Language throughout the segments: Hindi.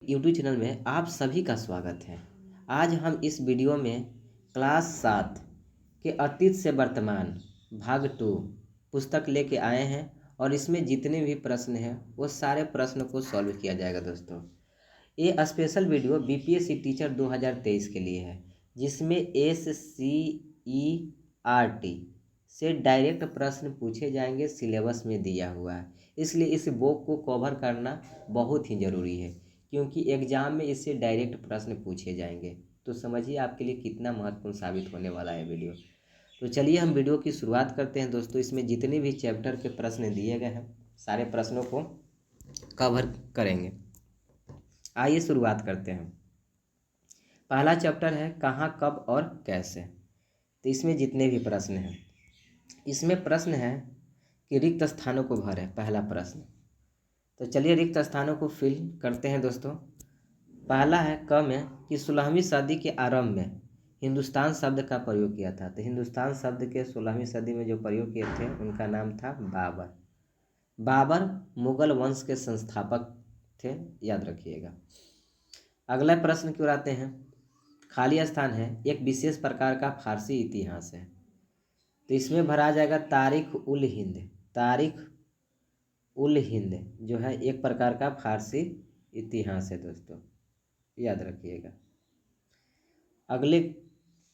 यूट्यूब चैनल में आप सभी का स्वागत है। आज हम इस वीडियो में क्लास 7 के अतीत से वर्तमान भाग 2 पुस्तक लेके आए हैं और इसमें जितने भी प्रश्न हैं वो सारे प्रश्न को सॉल्व किया जाएगा दोस्तों। ये स्पेशल वीडियो बीपीएससी टीचर 2023 के लिए है, जिसमें SCERT से डायरेक्ट प्रश्न पूछे जाएंगे, सिलेबस में दिया हुआ है। इसलिए इस बुक को कवर करना बहुत ही ज़रूरी है, क्योंकि एग्ज़ाम में इससे डायरेक्ट प्रश्न पूछे जाएंगे। तो समझिए आपके लिए कितना महत्वपूर्ण साबित होने वाला है वीडियो। तो चलिए हम वीडियो की शुरुआत करते हैं दोस्तों। इसमें जितने भी चैप्टर के प्रश्न दिए गए हैं सारे प्रश्नों को कवर करेंगे। आइए शुरुआत करते हैं। पहला चैप्टर है कहाँ, कब और कैसे। तो इसमें जितने भी प्रश्न हैं, इसमें प्रश्न है कि रिक्त स्थानों को भरें। पहला प्रश्न, तो चलिए रिक्त स्थानों को फिल करते हैं दोस्तों। पहला है क में कि 16वीं सदी के आरंभ में हिंदुस्तान शब्द का प्रयोग किया था। तो हिंदुस्तान शब्द के 16वीं सदी में जो प्रयोग किए थे उनका नाम था बाबर। बाबर मुगल वंश के संस्थापक थे, याद रखिएगा। अगला प्रश्न की ओर आते हैं। खाली स्थान है एक विशेष प्रकार का फारसी इतिहास है। तो इसमें भरा जाएगा तारीख उल हिंद। तारीख उल हिंद जो है एक प्रकार का फारसी इतिहास है दोस्तों, याद रखिएगा। अगले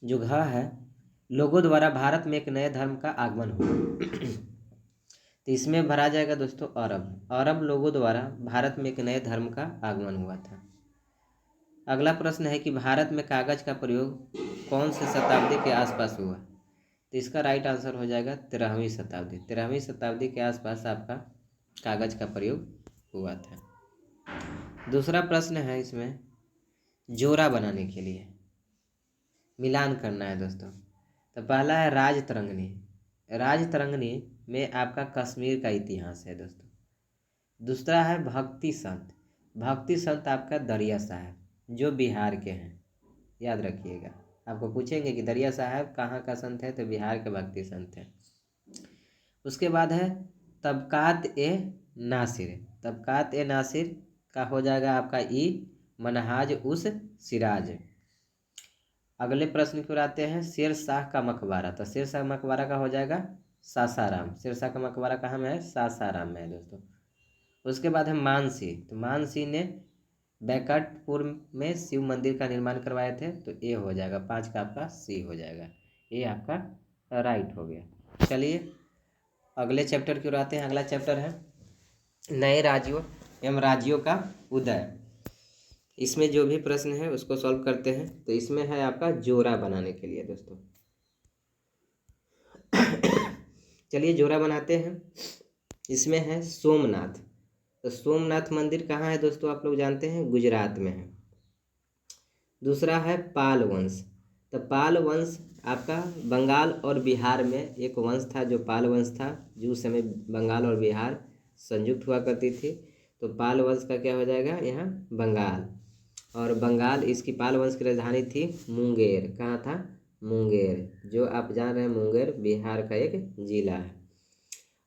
जो घ है, लोगों द्वारा भारत में एक नए धर्म का आगमन हुआ। तो इसमें भरा जाएगा दोस्तों अरब। अरब लोगों द्वारा भारत में एक नए धर्म का आगमन हुआ था। अगला प्रश्न है कि भारत में कागज का प्रयोग कौन से शताब्दी के आसपास हुआ। तो इसका राइट आंसर हो जाएगा 13वीं शताब्दी। 13वीं शताब्दी के आसपास आपका कागज का प्रयोग हुआ था। दूसरा प्रश्न है इसमें जोड़ा बनाने के लिए मिलान करना है दोस्तों। तो पहला है राजतरंगिणी। राजतरंगिणी में आपका कश्मीर का इतिहास है दोस्तों। दूसरा है भक्ति संत। भक्ति संत आपका दरिया साहब जो बिहार के हैं, याद रखिएगा। आपको पूछेंगे कि दरिया साहब कहाँ का संत है, तो बिहार के भक्ति संत हैं। उसके बाद है तबकात ए नासिर। तबकात ए नासिर का हो जाएगा आपका ई मनहाज उस सिराज। अगले प्रश्न की ओर आते हैं। शेर शाह का मकबरा। तो शेर शाह मकबरा का हो जाएगा सासाराम। शेर शाह का मकबरा कहाँ में है? सासाराम में है दोस्तों। उसके बाद है मानसिंह। तो मानसिंह ने बैकटपुर में शिव मंदिर का निर्माण करवाए थे। तो ए हो जाएगा, 5 का आपका सी हो जाएगा। ये आपका राइट हो गया। चलिए अगले चैप्टर की ओर आते हैं। अगला चैप्टर है नए राज्यों एवं राज्यों का उदय। इसमें जो भी प्रश्न है उसको सॉल्व करते हैं। तो इसमें है आपका जोड़ा बनाने के लिए दोस्तों। चलिए जोड़ा बनाते हैं। इसमें है सोमनाथ। तो सोमनाथ मंदिर कहाँ है दोस्तों? आप लोग जानते हैं, गुजरात में है। दूसरा है पाल वंश। तो पाल वंश आपका बंगाल और बिहार में एक वंश था जो पाल वंश था, जो उस समय बंगाल और बिहार संयुक्त हुआ करती थी। तो पाल वंश का क्या हो जाएगा यहाँ? बंगाल। और बंगाल, इसकी पाल वंश की राजधानी थी मुंगेर। कहाँ था? मुंगेर, जो आप जान रहे हैं मुंगेर बिहार का एक जिला है।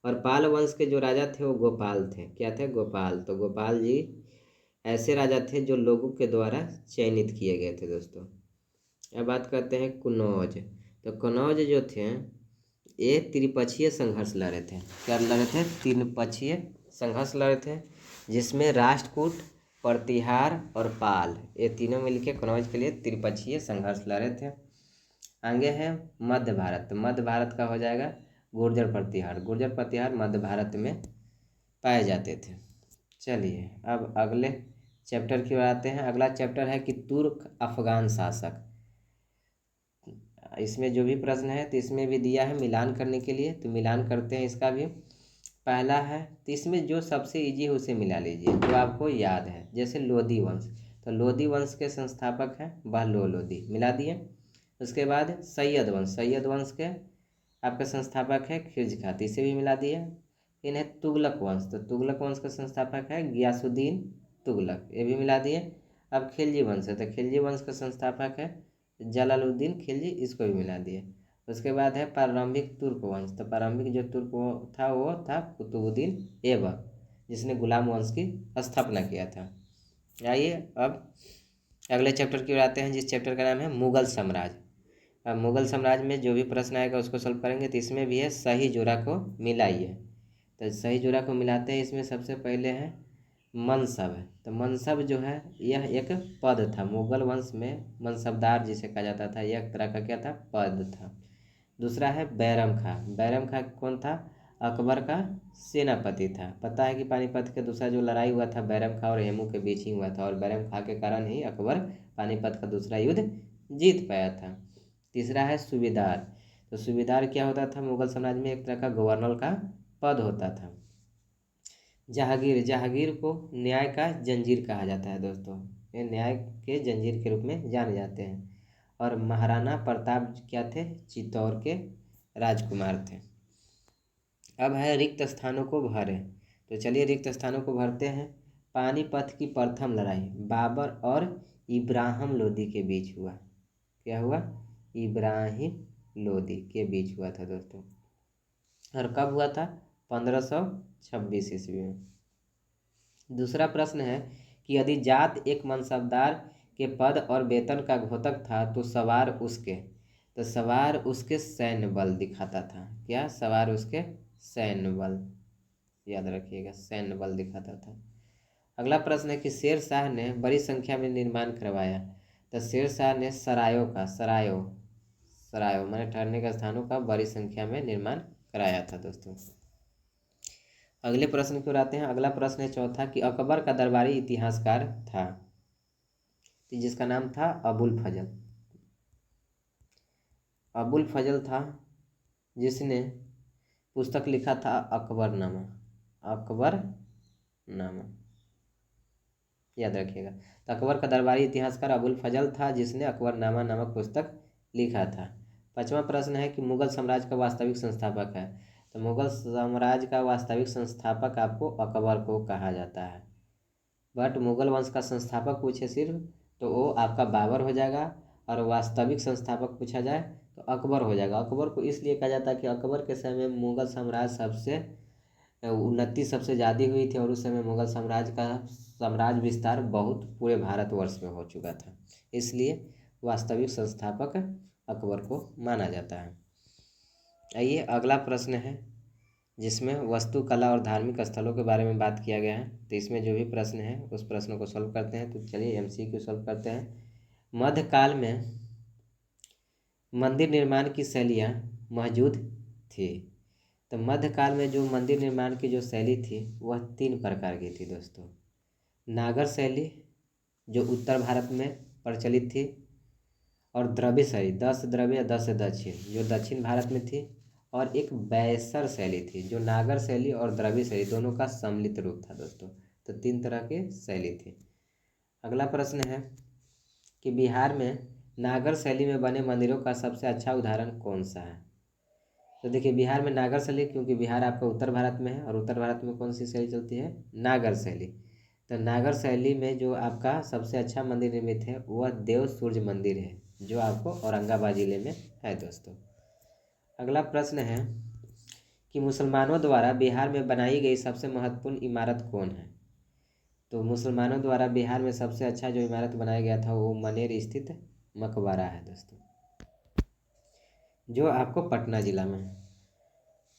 और पाल वंश के जो राजा थे वो गोपाल थे। क्या थे? गोपाल। तो गोपाल जी ऐसे राजा थे जो लोगों के द्वारा चयनित किए गए थे दोस्तों। अब बात करते हैं कन्नौज। तो कन्नौज जो थे ये त्रिपक्षीय संघर्ष लड़े थे। क्या लड़े थे? त्रिपक्षीय संघर्ष लड़े थे, जिसमें राष्ट्रकूट, प्रतिहार और पाल, ये तीनों मिलकर कन्नौज के लिए त्रिपक्षीय संघर्ष लड़े थे। आगे है मध्य भारत। मध्य भारत का हो जाएगा गुर्जर प्रतिहार। गुर्जर प्रतिहार मध्य भारत में पाए जाते थे। चलिए अब अगले चैप्टर की ओर आते हैं। अगला चैप्टर है कि तुर्क अफगान शासक। इसमें जो भी प्रश्न है तो इसमें भी दिया है मिलान करने के लिए। तो मिलान करते हैं इसका भी। पहला है, तो इसमें जो सबसे इजी है उसे मिला लीजिए जो आपको याद है। जैसे लोधी वंश। तो लोधी वंश के संस्थापक हैं बहलोल लोधी, मिला दिए। उसके बाद सैयद वंश। सैयद वंश के आपके संस्थापक है खिलजी खां, इसे भी मिला दिए। फिर है तुगलक वंश। तो तुगलक वंश का संस्थापक है गियासुद्दीन तुगलक, ये भी मिला दिए। अब खिलजी वंश है, तो खिलजी वंश का संस्थापक है जलालुद्दीन खिलजी, इसको भी मिला दिए। उसके बाद है प्रारंभिक तुर्क वंश। तो प्रारंभिक जो तुर्क था वो था कुतुबुद्दीन ऐबक, जिसने गुलाम वंश की स्थापना किया था। आइए अब अगले चैप्टर की ओर आते हैं, जिस चैप्टर का नाम है मुगल साम्राज्य। अब मुगल साम्राज्य में जो भी प्रश्न आएगा उसको सॉल्व करेंगे। तो इसमें भी है सही जोड़ा को मिलाइए। तो सही जोड़ा को मिलाते हैं। इसमें सबसे पहले है मनसब है। तो मनसब जो है यह एक पद था। मुगल वंश में मनसबदार जिसे कहा जाता था, यह एक तरह का क्या था, पद था। दूसरा है बैरम खां। बैरम खां कौन था? अकबर का सेनापति था। पता है कि पानीपत के दूसरा जो लड़ाई हुआ था बैरम खां और हेमू के बीच ही हुआ था, और बैरम खां के कारण ही अकबर पानीपत का दूसरा युद्ध जीत पाया था। तीसरा है सूबेदार। तो सूबेदार क्या होता था? मुगल साम्राज्य में एक तरह का गवर्नर का पद होता था। जहांगीर। जहांगीर को न्याय का जंजीर कहा जाता है दोस्तों, ये न्याय के जंजीर के रूप में जाने जाते हैं। और महाराणा प्रताप क्या थे? चित्तौड़ के राजकुमार थे। अब है रिक्त स्थानों को भरें। तो चलिए रिक्त स्थानों को भरते हैं। पानीपत की प्रथम लड़ाई बाबर और इब्राहिम लोदी के बीच हुआ। क्या हुआ? इब्राहिम लोदी के बीच हुआ था दोस्तों। और कब हुआ था? 1526 ईस्वी में। दूसरा प्रश्न है कि यदि जाट एक मनसबदार के पद और वेतन का घोतक था तो सवार उसके सैन्य बल दिखाता था। क्या? सवार उसके सैन्य बल, याद रखिएगा, सैन्य बल दिखाता था। अगला प्रश्न है कि शेर शाह ने बड़ी संख्या में निर्माण करवाया। तो शेर शाह ने सरायों माने ठहरने के स्थानों का बड़ी संख्या में निर्माण कराया था दोस्तों। अगले प्रश्न की ओर आते हैं। अगला प्रश्न है चौथा कि अकबर का दरबारी इतिहासकार था, जिसका नाम था अबुल फजल। अबुल फजल था जिसने पुस्तक लिखा था अकबरनामा। अकबरनामा याद रखिएगा। तो अकबर का दरबारी इतिहासकार अबुल फजल था जिसने अकबरनामा नामक पुस्तक लिखा था। पांचवा प्रश्न है कि मुगल साम्राज्य का वास्तविक संस्थापक है। तो मुगल साम्राज्य का वास्तविक संस्थापक आपको अकबर को कहा जाता है। बट मुगल वंश का संस्थापक पूछे सिर्फ तो वो आपका बाबर हो जाएगा, और वास्तविक संस्थापक पूछा जाए तो अकबर हो जाएगा। अकबर को इसलिए कहा जाता है कि अकबर के समय में मुगल साम्राज्य सबसे उन्नति सबसे ज़्यादा हुई थी, और उस समय मुगल साम्राज्य का साम्राज्य विस्तार बहुत पूरे भारतवर्ष में हो चुका था, इसलिए वास्तविक संस्थापक अकबर को माना जाता है। आइए अगला प्रश्न है जिसमें वास्तुकला और धार्मिक स्थलों के बारे में बात किया गया है। तो इसमें जो भी प्रश्न है उस प्रश्न को सॉल्व करते हैं। तो चलिए MCQ सॉल्व करते हैं। मध्यकाल में मंदिर निर्माण की शैलियाँ मौजूद थी। तो मध्यकाल में जो मंदिर निर्माण की जो शैली थी वह 3 प्रकार की थी दोस्तों। नागर शैली जो उत्तर भारत में प्रचलित थी, और द्रव्य शैली 10 द्रव्य या 10 दक्षिण जो दक्षिण भारत में थी, और एक बैसर शैली थी जो नागर शैली और द्रव्य शैली दोनों का सम्मिलित रूप था दोस्तों। तो 3 तरह की शैली थी। अगला प्रश्न है कि बिहार में नागर शैली में बने मंदिरों का सबसे अच्छा उदाहरण कौन सा है? तो देखिए बिहार में नागर शैली, क्योंकि बिहार आपका उत्तर भारत में है, और उत्तर भारत में कौन सी शैली चलती है? नागर शैली। तो नागर शैली में जो आपका सबसे अच्छा मंदिर निर्मित है वह देव सूर्य मंदिर है, जो आपको औरंगाबाद जिले में है दोस्तों। अगला प्रश्न है कि मुसलमानों द्वारा बिहार में बनाई गई सबसे महत्वपूर्ण इमारत कौन है? तो मुसलमानों द्वारा बिहार में सबसे अच्छा जो इमारत बनाया गया था वो मनेर स्थित मकबरा है दोस्तों, जो आपको पटना जिला में है।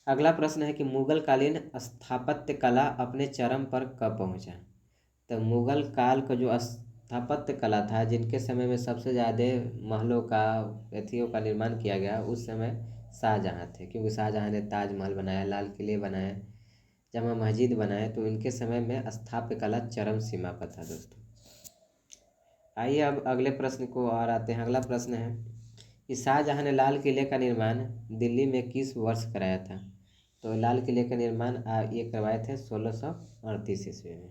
अगला प्रश्न है कि मुगल कालीन स्थापत्य कला अपने चरम पर कब पहुंचा? तो मुगल काल का जो स्थापत्य कला था, जिनके समय में सबसे ज़्यादा महलों का एथियों का निर्माण किया गया, उस समय शाहजहाँ थे, क्योंकि शाहजहाँ ने ताजमहल बनाया, लाल किले बनाए, जमा मस्जिद बनाए, तो इनके समय में स्थापत्य कला चरम सीमा पर था दोस्तों। आइए अब अगले प्रश्न को और आते हैं। अगला प्रश्न है कि शाहजहाँ ने लाल किले का निर्माण दिल्ली में किस वर्ष कराया था? तो लाल किले का निर्माण ये करवाए थे 1638 ईस्वी में।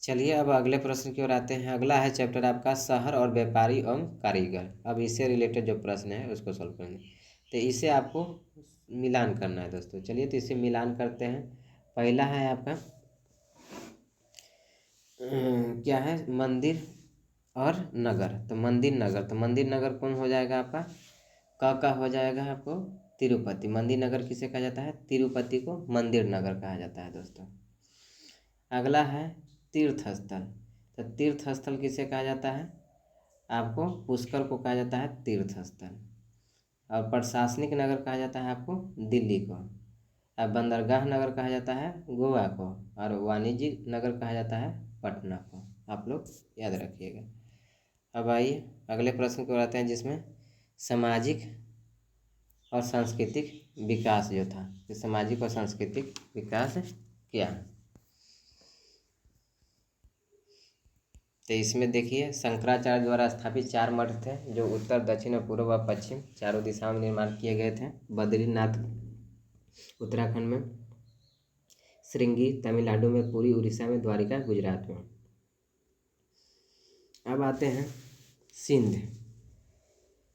चलिए अब अगले प्रश्न की ओर आते हैं। अगला है चैप्टर आपका शहर और व्यापारी एवं कारीगर। अब इससे रिलेटेड जो प्रश्न है उसको सॉल्व करेंगे। तो इसे आपको मिलान करना है दोस्तों। चलिए तो इसे मिलान करते हैं। पहला है आपका क्या है? मंदिर और नगर। तो मंदिर नगर कौन हो जाएगा आपका? का हो जाएगा आपको तिरुपति। मंदिर नगर किसे कहा जाता है? तिरुपति को मंदिर नगर कहा जाता है दोस्तों। अगला है तीर्थ स्थल। तो तीर्थ स्थल किसे कहा जाता है? आपको पुष्कर को कहा जाता है तीर्थ स्थल। और प्रशासनिक नगर कहा जाता है आपको दिल्ली को। और बंदरगाह नगर कहा जाता है गोवा को। और वाणिज्यिक नगर कहा जाता है पटना को। आप लोग याद रखिएगा। अब आइए अगले प्रश्न को आते हैं, जिसमें सामाजिक और सांस्कृतिक विकास जो था, कि सामाजिक और सांस्कृतिक विकास क्या है। तो इसमें देखिए, शंकराचार्य द्वारा स्थापित 4 मठ थे, जो उत्तर, दक्षिण और पूर्व व पश्चिम चारों दिशाओं में निर्माण किए गए थे। बद्रीनाथ उत्तराखंड में, श्रृंगी तमिलनाडु में, पुरी उड़ीसा में, द्वारिका गुजरात में। अब आते हैं सिंध।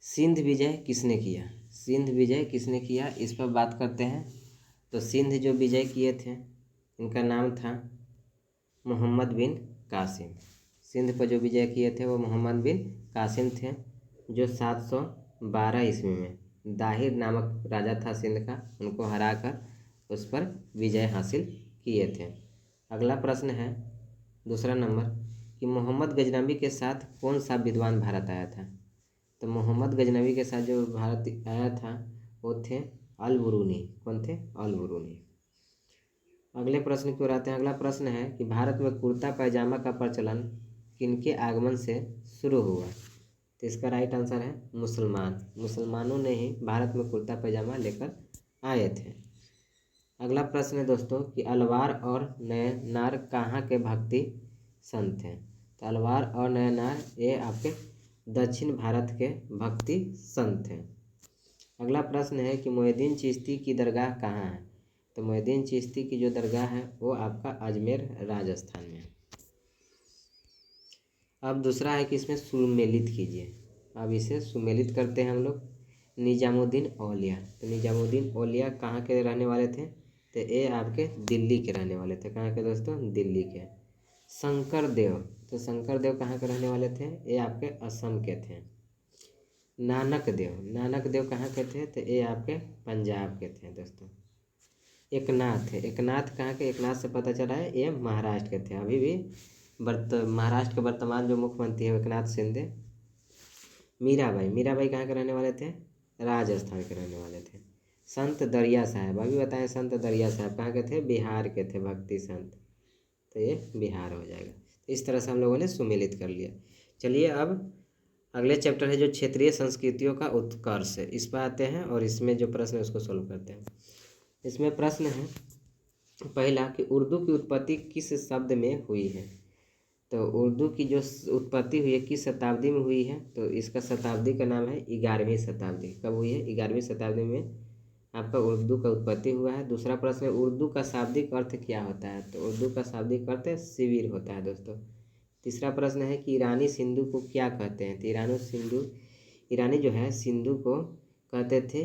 सिंध विजय किसने किया? सिंध विजय किसने किया, इस पर बात करते हैं। तो सिंध जो विजय किए थे, इनका नाम था मोहम्मद बिन कासिम। सिंध पर जो विजय किए थे वो मोहम्मद बिन कासिम थे, जो 712 ईस्वी में दाहिर नामक राजा था सिंध का, उनको हराकर उस पर विजय हासिल किए थे। अगला प्रश्न है दूसरा नंबर, कि मोहम्मद गजनवी के साथ कौन सा विद्वान भारत आया था? तो मोहम्मद गजनवी के साथ जो भारत आया था वो थे अल बुरूनी। कौन थे? अल बुरूनी। अगले प्रश्न की ओर आते हैं। अगला प्रश्न है कि भारत में कुर्ता पैजामा का प्रचलन किनके आगमन से शुरू हुआ? तो इसका राइट आंसर है मुसलमान। मुसलमानों ने ही भारत में कुर्ता पैजामा लेकर आए थे। अगला प्रश्न है दोस्तों, कि अलवार और नयनार कहाँ के भक्ति संत हैं? तो अलवार और नयनार ये आपके दक्षिण भारत के भक्ति संत हैं। अगला प्रश्न है कि मोहिउद्दीन चिश्ती की दरगाह कहाँ है? तो मोहिउद्दीन चिश्ती की जो दरगाह है वो आपका अजमेर राजस्थान में है। अब दूसरा है कि इसमें सुमेलित कीजिए। अब इसे सुमेलित करते हैं हम लोग। निजामुद्दीन औलिया। तो निजामुद्दीन औलिया कहाँ के रहने वाले थे? तो ये आपके दिल्ली के रहने वाले थे। कहाँ के दोस्तों? दिल्ली के। शंकर देव। तो शंकर देव कहाँ के रहने वाले थे? ये आपके असम के थे। नानक देव। नानक देव कहाँ के थे? तो ये आपके पंजाब के थे दोस्तों। एकनाथ है। एकनाथ कहाँ के? एकनाथ से पता चला है ये महाराष्ट्र के थे। अभी भी महाराष्ट्र के वर्तमान जो मुख्यमंत्री है एकनाथ शिंदे। मीराबाई। मीराबाई कहाँ के रहने वाले थे? राजस्थान के रहने वाले थे। संत दरिया साहब। अभी बताएं, संत दरिया साहब कहाँ के थे? बिहार के थे, भक्ति संत। तो ये बिहार हो जाएगा। तो इस तरह से हम लोगों ने सुमेलित कर लिया। चलिए अब अगले चैप्टर है जो क्षेत्रीय संस्कृतियों का उत्कर्ष है, इस पर आते हैं और इसमें जो प्रश्न है उसको सोल्व करते हैं। इसमें प्रश्न है पहला, कि उर्दू की उत्पत्ति किस शब्द में हुई है? तो उर्दू की जो उत्पत्ति हुई है किस शताब्दी में हुई है? तो इसका शताब्दी का नाम है 11वीं शताब्दी। कब हुई है? 11वीं शताब्दी में आपका उर्दू का उत्पत्ति हुआ है। दूसरा प्रश्न है उर्दू का शाब्दिक अर्थ क्या होता है? तो उर्दू का शाब्दिक अर्थ शिविर होता है दोस्तों। तीसरा प्रश्न है कि ईरानी सिंधु को क्या कहते हैं? तो ईरानी जो है सिंधु को कहते थे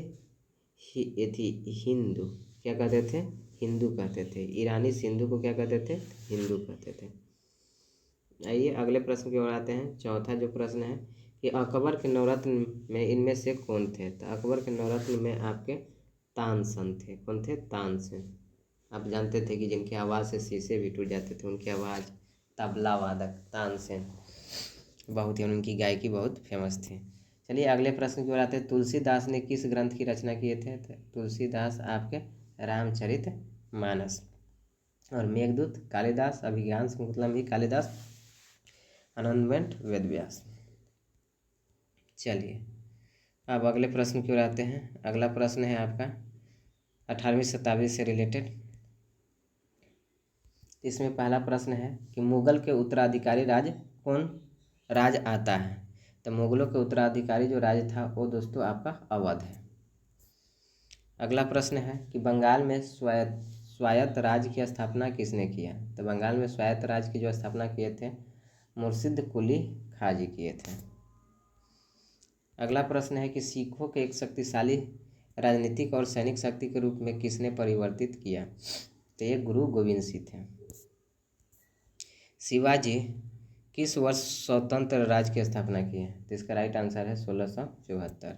हिंदू। क्या कहते थे? हिंदू कहते थे। ईरानी सिंधु को क्या कहते थे? हिंदू कहते थे। आइए अगले प्रश्न की ओर आते हैं। चौथा जो प्रश्न है कि अकबर के नवरत्न में इनमें से कौन थे? तो अकबर के नवरत्न में आपके तानसेन थे। कौन थे? तानसेन। आप जानते थे कि जिनकी आवाज़ से शीशे भी टूट जाते थे, उनकी आवाज़ तबला वादक तानसेन बहुत ही, उनकी गायकी बहुत फेमस थी। चलिए अगले प्रश्न की ओर आते हैं। तुलसीदास ने किस ग्रंथ की रचना किए थे? तो तुलसीदास आपके रामचरित मानस। और मेघदूत कालिदास, अभिज्ञान मतलब ही कालिदास, आनंदमठ वेदव्यास। चलिए अब अगले प्रश्न की ओर आते हैं। अगला प्रश्न है आपका 18वीं शताब्दी से रिलेटेड। इसमें पहला प्रश्न है कि मुगल के उत्तराधिकारी राज कौन राज आता है? तो मुगलों के उत्तराधिकारी जो राज था वो दोस्तों आपका अवध है। अगला प्रश्न है कि बंगाल में स्वायत्त राज्य की स्थापना किसने किया? तो बंगाल में स्वायत्त राज्य की जो स्थापना किए थे मुर्शिद कुली खाजी किए थे। अगला प्रश्न है कि सिखों के एक शक्तिशाली राजनीतिक और सैनिक शक्ति के रूप में किसने परिवर्तित किया? तो ये गुरु गोविंद सिंह थे। शिवाजी किस वर्ष स्वतंत्र राज्य की स्थापना की है? तो इसका राइट आंसर है 1674।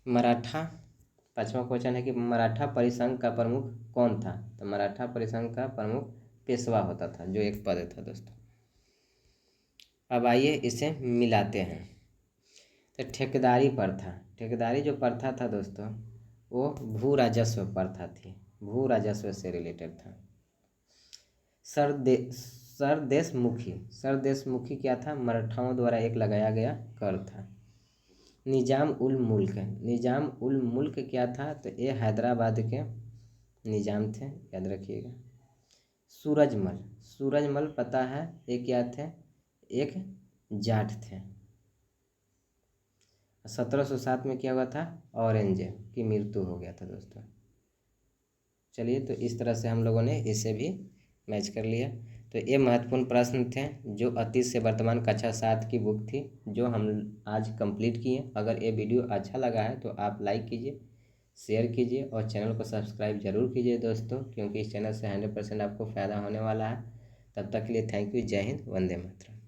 मराठा, पांचवा क्वेश्चन है कि मराठा परिसंघ का प्रमुख कौन था? तो मराठा परिसंघ का प्रमुख पेशवा होता था, जो एक पद था दोस्तों। अब आइए इसे मिलाते हैं। तो ठेकेदारी प्रथा, ठेकेदारी जो प्रथा था दोस्तों वो भू राजस्व प्रथा थी, भू राजस्व से रिलेटेड था। सरदेशमुखी, सरदेशमुखी क्या था, मराठाओं द्वारा एक लगाया गया कर था। निजाम उल मुल्क, निजाम उल मुल्क क्या था, तो ये हैदराबाद के निजाम थे, याद रखिएगा। सूरजमल, सूरजमल पता है ये क्या थे, एक जाट थे। 1707 में क्या हुआ था, औरंगजेब की मृत्यु हो गया था दोस्तों। चलिए, तो इस तरह से हम लोगों ने इसे भी मैच कर लिया। तो ये महत्वपूर्ण प्रश्न थे जो अतीत से वर्तमान कक्षा 7 की बुक थी, जो हम आज कंप्लीट किए। अगर ये वीडियो अच्छा लगा है तो आप लाइक कीजिए, शेयर कीजिए और चैनल को सब्सक्राइब जरूर कीजिए दोस्तों, क्योंकि इस चैनल से 100% आपको फ़ायदा होने वाला है। तब तक के लिए थैंक यू। जय हिंद, वंदे मातरम।